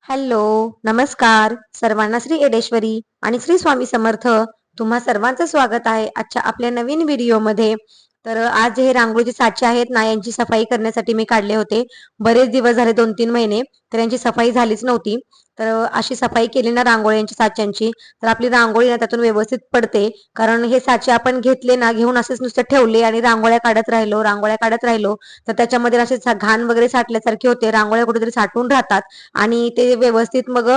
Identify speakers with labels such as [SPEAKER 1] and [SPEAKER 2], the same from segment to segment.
[SPEAKER 1] Hello, नमस्कार. सर्वांना श्री येडेश्वरी आणि श्री स्वामी समर्थ. तुम्हा सर्वांचं स्वागत आहे आजच्या आपल्या नवीन व्हिडिओमध्ये. तर आज हे रांगोळीचे साचे आहेत ना, यांची सफाई करण्यासाठी मी काढले होते. बरेच दिवस झाले, 2-3 महिने, तर यांची सफाई झालीच नव्हती. तर अशी सफाई केली ना रांगोळ्यांची साच्यांची, तर आपली रांगोळी ना त्यातून व्यवस्थित पडते. कारण हे साचे आपण घेतले ना, घेऊन असेच नुसते ठेवले आणि रांगोळ्या काढत राहिलो, तर त्याच्यामध्ये असे घाण वगैरे साठल्यासारखे होते. रांगोळ्या कुठेतरी साठून राहतात आणि ते व्यवस्थित मग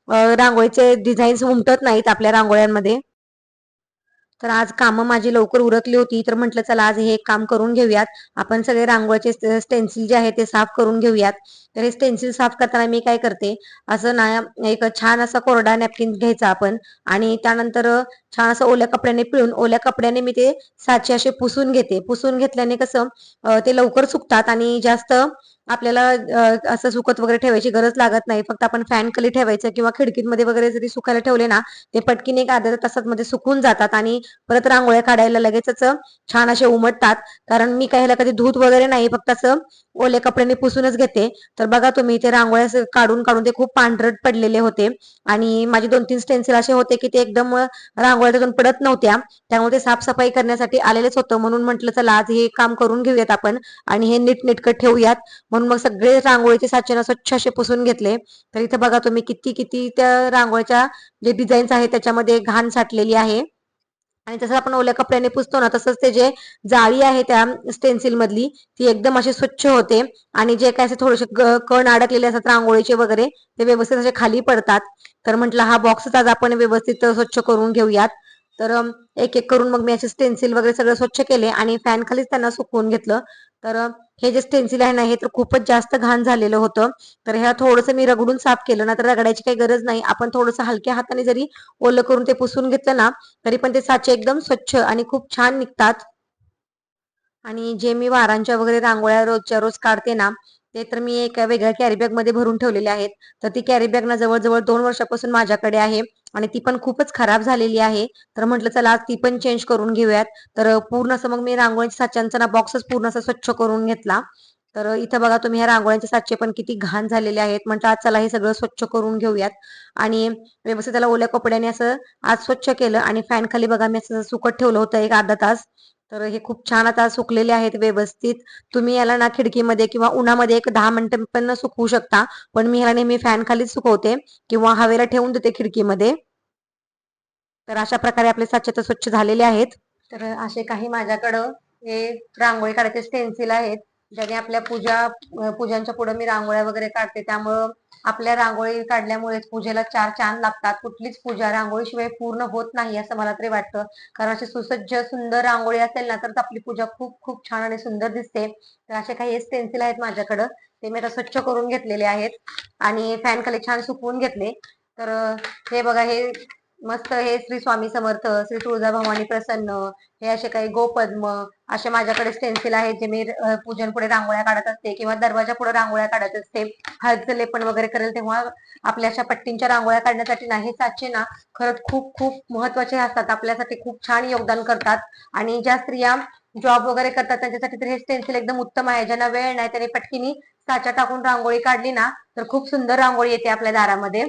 [SPEAKER 1] रांगोळीचे डिझाईन्स उमटत नाहीत आपल्या रांगोळ्यांमध्ये. तर आज कामं माझी लवकर उरकली होती, तर म्हटलं चला आज हे एक काम करून घेऊयात. आपण सगळे रांगोळीचे स्टेन्सिल जे आहे ते साफ करून घेऊयात. तर हे स्टेन्सिल साफ करताना मी काय करते, असं ना एक छान असा कोरडा नॅपकिन घ्यायचा आपण आणि त्यानंतर छान असं ओल्या कपड्याने पिळून ओल्या कपड्याने मी ते साचे असे पुसून घेते. पुसून घेतल्याने कसं ते लवकर सुकतात आणि जास्त आपल्याला असं सुकत वगैरे ठेवायची गरज लागत नाही. फक्त आपण फॅन खाली ठेवायचं किंवा खिडकीमध्ये वगैरे जरी सुकायला ठेवले ना, ते पटकीने एक अर्ध्या तासात मध्ये सुकून जातात आणि परत रांगोळ्या काढायला लगेचच छान असे उमटतात. कारण मी काय ह्याला कधी धूत वगैरे नाही, फक्त असं ओल्या कपड्याने पुसूनच घेते. तर बघा तुम्ही ते रांगोळ्या काढून काढून ते खूप पांढरट पडलेले होते आणि माझे 2-3 स्टेन्सिल असे होते की ते एकदम रांगोळ्या त्यातून पडत नव्हत्या. त्यामुळे ते साफसफाई करण्यासाठी आलेलेच होतं. म्हणून म्हटलं चला आज हे काम करून घेऊयात आपण आणि हे नीटनेटकं ठेवूयात. म्हणून मग सगळे रांगोळीचे साचे ना स्वच्छ असे पुसून घेतले. तर इथे बघा तुम्ही किती किती त्या रांगोळीच्या जे डिझाईन्स आहेत त्याच्यामध्ये घाण साठलेली आहे. आणि जसं आपण ओल्या कपड्याने पुसतो ना, तसंच ते जे जाळी आहे त्या स्टेन्सिल मधली, ती एकदम अशी स्वच्छ होते आणि जे काय असे थोडेसे कण अडकलेले असतात रांगोळीचे वगैरे, ते व्यवस्थित असे खाली पडतात. तर म्हटलं हा बॉक्सच आज आपण व्यवस्थित स्वच्छ करून घेऊयात. तर एक एक करून मग मी असे स्टेन्सिल वगैरे सगळं स्वच्छ केले आणि फॅन खालीच त्यांना सुकवून घेतलं. तर हे जे स्टेन्सिल आहे ना, हे तर खूपच जास्त घाण झालेलं होतं. तर ह्या थोडंसं मी रगडून साफ केलं ना, तर रगडायची काही गरज नाही. आपण थोडंसं हलक्या हाताने जरी ओलं करून ते पुसून घेतलं ना, तरी पण ते साचे एकदम स्वच्छ आणि खूप छान निघतात. आणि जे मी वारांच्या वगैरे रांगोळ्या रोजच्या रोज काढते ना, ते तर मी एका वेगळ्या कॅरी बॅग मध्ये भरून ठेवलेले आहेत. तर ती कॅरी बॅग ना जवळ-जवळ 2 वर्षापासून माझ्याकडे आहे आणि ती पण खूपच खराब झालेली आहे. तर म्हटलं चला आज ती पण चेंज करून घेऊयात. तर पूर्ण असं मग मी रांगोळीच्या साच्यांचा ना बॉक्सच पूर्ण असा स्वच्छ करून घेतला. तर इथं बघा तुम्ही ह्या रांगोळ्यांचे साचे पण किती घाण झालेले आहेत. म्हटलं आज चला हे सगळं स्वच्छ करून घेऊयात आणि व्यवस्थित त्याला ओल्या कपड्याने असं आज स्वच्छ केलं आणि फॅन खाली बघा मी असं सुकत ठेवलं होतं एक अर्धा तास. तर हे खूप छान आता सुकलेले आहेत व्यवस्थित. तुम्ही याला ना खिडकीमध्ये किंवा उन्हामध्ये एक 10 मिनिटं पण सुकवू शकता. पण मी ह्याला नेहमी फॅन खालीच सुकवते किंवा हवेला ठेवून देते खिडकीमध्ये. तर अशा प्रकारे आपले साचे तर स्वच्छ झालेले आहेत. तर असे काही माझ्याकडं हे रांगोळी काढायचे स्टेन्सिल आहेत, ज्याने आपल्या पूजांच्या पुढे मी रांगोळ्या वगैरे काढते. त्यामुळं आपल्या रांगोळी काढल्यामुळेच पूजेला चार चांद लागतात. कुठलीच पूजा रांगोळीशिवाय पूर्ण होत नाही असं मला तरी वाटतं. कारण अशी सुसज्ज सुंदर रांगोळी असेल ना, तरच आपली पूजा खूप खूप छान आणि सुंदर दिसते. तर असे काही स्टेन्सिल आहेत माझ्याकडं, ते मी आता स्वच्छ करून घेतलेले आहेत आणि फॅन खाली छान सुकवून घेतले. तर हे बघा, हे मस्त हे श्री स्वामी समर्थ, श्री तुळजाभवानी प्रसन्न, हे असे काही गोपद्म, असे माझ्याकडे स्टेन्सिल आहेत जे मी पूजन पुढे रांगोळ्या काढत असते किंवा दरवाजा पुढे रांगोळ्या काढत असते. हळदचं लेपन वगैरे करेल तेव्हा आपल्या अशा पट्टींच्या रांगोळ्या काढण्यासाठी ना हे साचे ना खरंच खूप खूप महत्वाचे असतात. आपल्यासाठी खूप छान योगदान करतात आणि ज्या स्त्रिया जॉब वगैरे करतात त्यांच्यासाठी तर हे स्टेन्सिल एकदम उत्तम आहे. ज्यांना वेळ नाही त्याने पटकीनी साचा टाकून रांगोळी काढली ना, तर खूप सुंदर रांगोळी येते आपल्या दारामध्ये.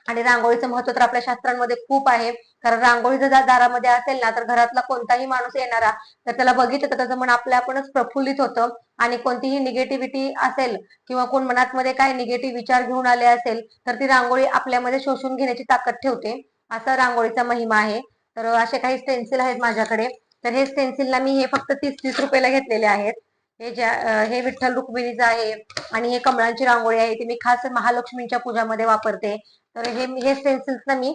[SPEAKER 1] आणि रांगोळीचं महत्व तर आपल्या शास्त्रांमध्ये खूप आहे. कारण रांगोळी जर दारामध्ये असेल ना, तर घरातला कोणताही माणूस येणारा तर त्याला बघितलं तर त्याचं मन आपल्या आपणच प्रफुल्लित होतं आणि कोणतीही निगेटिव्हिटी असेल किंवा कोण मनात मध्ये काय निगेटिव्ह विचार घेऊन आले असेल, तर ती रांगोळी आपल्यामध्ये शोषून घेण्याची ताकद ठेवते. असा रांगोळीचा महिमा आहे. तर असे काही स्टेन्सिल आहेत माझ्याकडे. तर हे स्टेन्सिलला मी हे फक्त 30-30 रुपयाला घेतलेले आहेत. हे विठ्ठल रुक्मिणीचं आहे आणि हे कमळांची रांगोळी आहे, ती मी खास महालक्ष्मीच्या पूजामध्ये वापरते. तर हे स्टेन्सिल्स ना मी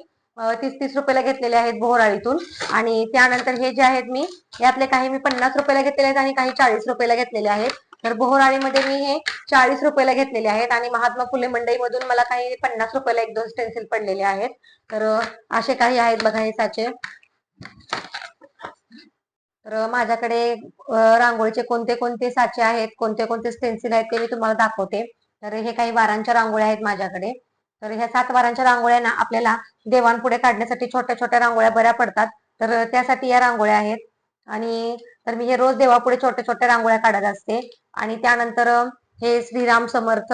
[SPEAKER 1] 30-30 रुपयाला घेतलेले आहेत बोहराळीतून. आणि त्यानंतर हे जे आहेत मी यातले काही मी 50 रुपयाला घेतलेले आहेत आणि काही 40 रुपयाला घेतलेले आहेत. तर बोहराळीमध्ये मी हे 40 रुपयाला घेतलेले आहेत आणि महात्मा फुले मंडईमधून मला काही 50 रुपयाला 1-2 स्टेन्सिल पडलेले आहेत. तर असे काही आहेत बघा हे साचे. तर माझ्याकडे रांगोळीचे कोणते कोणते साचे आहेत, कोणते कोणते स्टेन्सिल आहेत ते मी तुम्हाला दाखवते. तर हे काही वारांच्या रांगोळ्या आहेत माझ्याकडे. तर ह्या 7 वारांच्या रांगोळ्या ना आपल्याला देवांपुढे काढण्यासाठी छोट्या छोट्या रांगोळ्या बऱ्या पडतात. तर त्यासाठी या रांगोळ्या आहेत. आणि तर मी हे रोज देवापुढे छोट्या छोट्या रांगोळ्या काढत असते. आणि त्यानंतर हे श्रीराम समर्थ,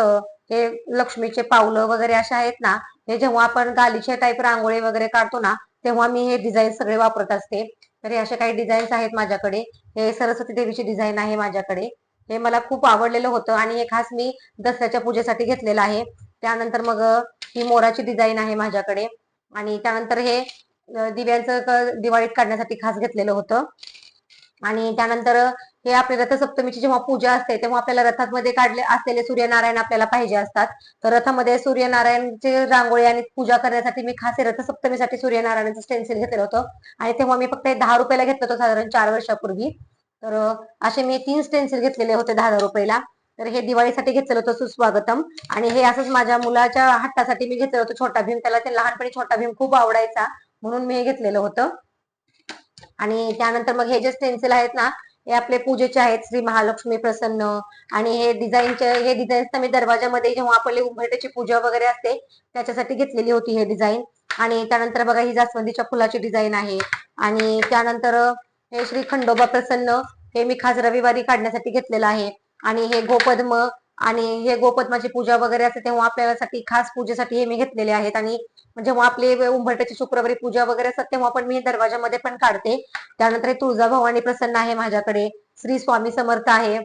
[SPEAKER 1] हे लक्ष्मीचे पावलं वगैरे असे आहेत ना, हे जेव्हा आपण गालीचे टाईप रांगोळी वगैरे काढतो ना, तेव्हा मी हे डिझाईन सगळे वापरत असते. तर हे असे काही डिझाईन्स आहेत माझ्याकडे. हे सरस्वती देवीची डिझाईन आहे माझ्याकडे. हे मला खूप आवडलेलं होतं आणि हे खास मी दसऱ्याच्या पूजेसाठी घेतलेलं आहे. त्यानंतर मग ही मोराची डिझाईन आहे माझ्याकडे आणि त्यानंतर हे दिव्यांचं दिवाळीत काढण्यासाठी खास घेतलेलं होतं. आणि त्यानंतर हे आपली रथसप्तमीची जेव्हा पूजा असते तेव्हा आपल्याला रथामध्ये काढले असलेले सूर्यनारायण आपल्याला पाहिजे असतात. तर रथामध्ये सूर्यनारायणची रांगोळी आणि पूजा करण्यासाठी मी खास रथसप्तमीसाठी सूर्यनारायणाचं स्टेन्सिल घेतलेलं होतं आणि तेव्हा मी फक्त 10 रुपयाला घेतलं होतं साधारण 4 वर्षापूर्वी. तर असे मी 3 स्टेन्सिल घेतलेले होते 10 रुपयाला. तर हे दिवाळीसाठी घेतलेलं होतं सुस्वागतम आणि हे असंच माझ्या मुलाच्या हट्टासाठी मी घेतलेलं होतं छोटा भीम. त्याला ते लहानपणी छोटा भीम खूप आवडायचा म्हणून मी हे घेतलेलं होतं. आणि त्यानंतर मग हे जे स्टेन्सिल आहेत ना, हे आपले पूजेचे आहेत, श्री महालक्ष्मी प्रसन्न. आणि हे डिझाईन्स मी दरवाजामध्ये जेव्हा आपली उंबरठ्याची पूजा वगैरे असते त्याच्यासाठी घेतलेली होती हे डिझाईन. आणि त्यानंतर बघा ही जास्वंदीच्या फुलाची डिझाईन आहे. आणि त्यानंतर हे श्री खंडोबा प्रसन्न, हे मी खास रविवारी काढण्यासाठी घेतलेलं आहे. आणि हे गोपद्म, आणि हे गोपद्माची पूजा वगैरे असते तेव्हा आपल्यासाठी खास पूजेसाठी हे मी घेतलेले आहेत. आणि जेव्हा आपली उंबरठ्याची शुक्रवारी पूजा वगैरे असतात तेव्हा पण मी दरवाजामध्ये पण काढते. त्यानंतर हे तुळजाभवानी प्रसन्न आहे माझ्याकडे, श्री स्वामी समर्थ आहे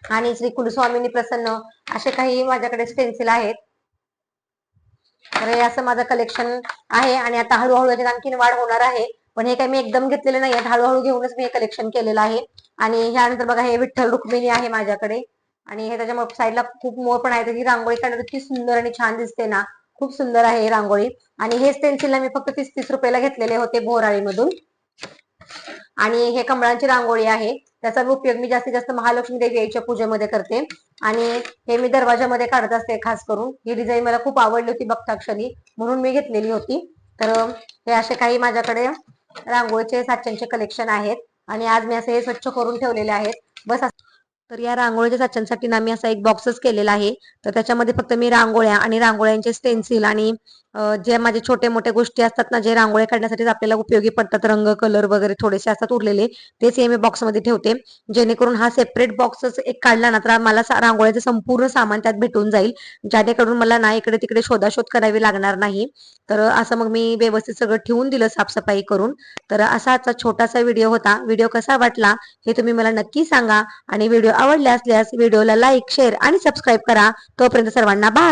[SPEAKER 1] आणि श्री कुलस्वामिनी प्रसन्न, असे काही माझ्याकडे स्टेन्सिल आहेत. तर हे असं माझं कलेक्शन आहे आणि आता हळूहळू याच्यात आणखीन वाढ होणार आहे. पण हे काही मी एकदम घेतलेले नाही, हळूहळू घेऊनच मी हे कलेक्शन केलेलं आहे. आणि ह्यानंतर बघा हे विठ्ठल रुक्मिणी आहे माझ्याकडे आणि हे त्याच्या साईडला खूप मोर पण आहे. त्याची रांगोळी काढण्यात इतकी सुंदर आणि छान दिसते ना, खूप सुंदर आहे ही रांगोळी. आणि हे स्टेन्सिलला मी फक्त 30-30 रुपयाला घेतलेले होते बोराळीमधून. आणि हे कमळांची रांगोळी आहे, त्याचा उपयोग मी जास्तीत जास्त महालक्ष्मी देवी याच्या पूजेमध्ये करते. आणि हे मी दरवाजामध्ये काढत असते खास करून. ही डिझाईन मला खूप आवडली होती बघता क्षणी म्हणून मी घेतलेली होती. तर हे असे काही माझ्याकडे रांगोळीचे साच्यांचे कलेक्शन आहेत आणि आज मी असे हे स्वच्छ करून ठेवलेले आहेत. बस तर या रांगोळीच्या साच्यांसाठी ना मी असा एक बॉक्सच केलेला आहे. तर त्याच्यामध्ये फक्त मी रांगोळ्या आणि रांगोळ्यांचे स्टेन्सिल आणि जे माझे छोटे मोठे गोष्टी असतात ना, जे रांगोळ्या काढण्यासाठी आपल्याला उपयोगी पडतात, रंग कलर वगैरे थोडेसे असतात उरलेले, तेच हे मी बॉक्समध्ये ठेवते. जेणेकरून हा सेपरेट बॉक्सच एक काढला ना तर मला रांगोळ्याचं संपूर्ण सामान त्यात भेटून जाईल, जेणेकरून मला ना इकडे तिकडे शोधाशोध करावी लागणार नाही. तर असं मग मी व्यवस्थित सगळं ठेवून दिलं साफसफाई करून. तर असा आजचा छोटासा व्हिडिओ होता. व्हिडिओ कसा वाटला हे तुम्ही मला नक्की सांगा आणि व्हिडिओ आवडला असल्यास व्हिडिओला लाईक, शेअर आणि सबस्क्राईब करा. तोपर्यंत सर्वांना बाय.